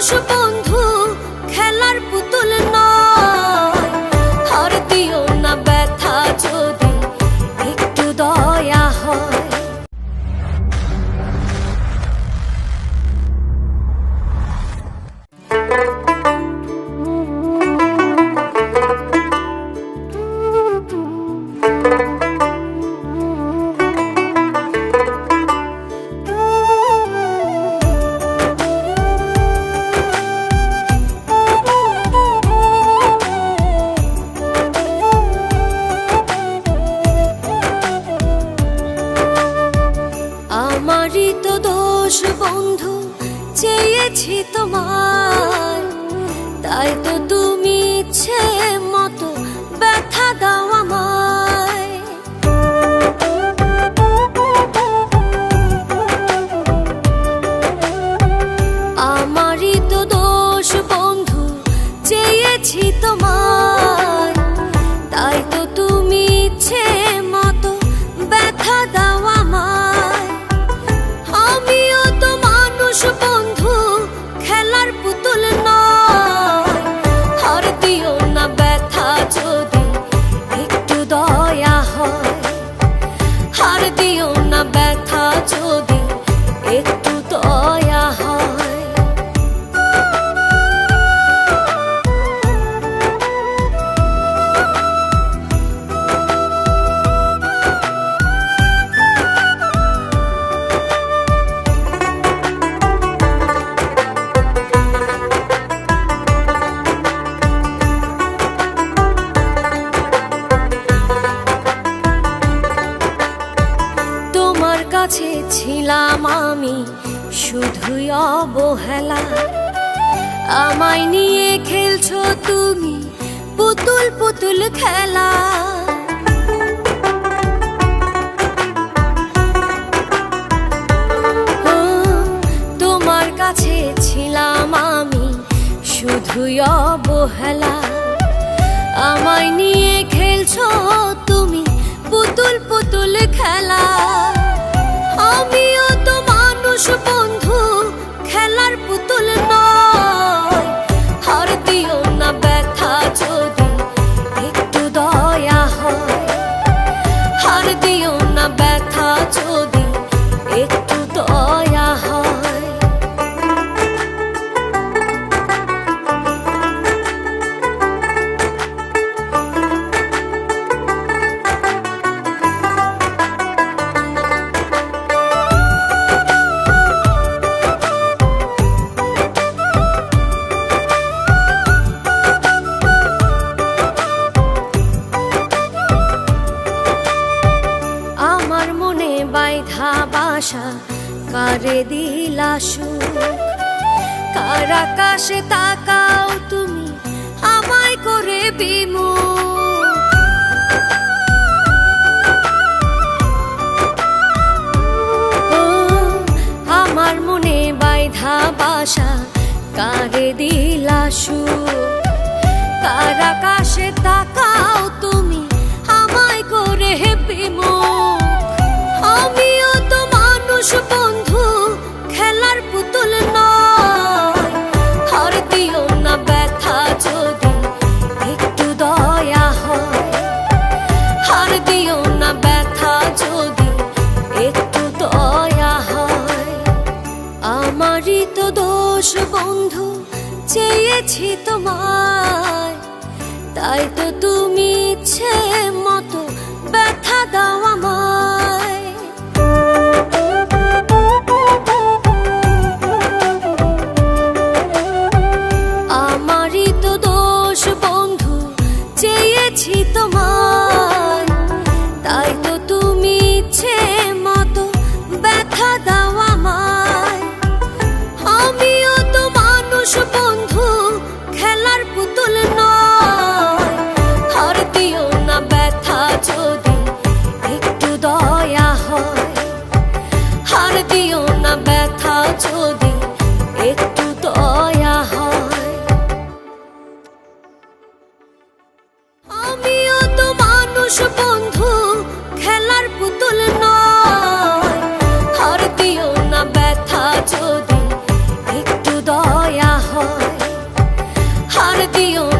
মানুষ বন্ধু, খেলার পুতুল নয়। হার দিও না ব্যথা যদি একটু দয়া হয়। আমারই তো দোষ বন্ধু, চেয়েছি তোমায়, তাই তো তুমি ইচ্ছে মতো ব্যথা দাও আমায়। আমারই তো দোষ বন্ধু, চেয়েছি তোমায়, তাই তো তুমি ইচ্ছে মতো ব্যথা দাও আমায়। আমিও তো মানুষ বন্ধু, খেলার পুতুল নয়। হার দিও না ব্যথা যদি একটু দয়া হয়। হার দিও না ব্যথা যদি একটু দয়া হয়। তোমার কাছে ছিলাম আমি শুধুই অবহেলা, আমায় নিয়ে খেলছো তুমি পুতুল পুতুল খেলা। তোমার কাছে ছিলাম আমি শুধুই অবহেলা, আমায় নিয়ে খেলছো তুমি পুতুল পুতুল খেলা। আমিও তো মানুষ বন্ধু, খেলার পুতুল নয়। হার দিও না ব্যথা যদি একটু দয়া হয়। হার দিও না ব্যথা যদি একটু দয়া হয়। আমার মনে বাইধা বাসা কারে দিলা সুখ, কার আকাশে তাকাও তুমি আমায় করে বিমুখ। আমার মনে বাইধা বাসা কারে দিলা সুখ, কার আকাশে তাকাও তুমি আমায় করে বিমুখ। আমিও তো মানুষ বন্ধু, খেলার পুতুল নয়। হার দিও না ব্যথা যদি একটু দয়া হয়। হার দিও না ব্যথা যদি একটু দয়া হয়। আমারই তো দোষ বন্ধু, চেয়েছি তোমায়, তাই তো তুমি ইচ্ছে মতো ব্যথা দাও আমায়। আমারই তো দোষ বন্ধু, চেয়েছি তোমায়, তাই তো তুমি ইচ্ছে মতো ব্যথা দাও আমায়। আমিও তো মানুষ বন্ধু, খেলার পুতুল নয়। হার দিও না ব্যথা যদি একটু দয়া দিও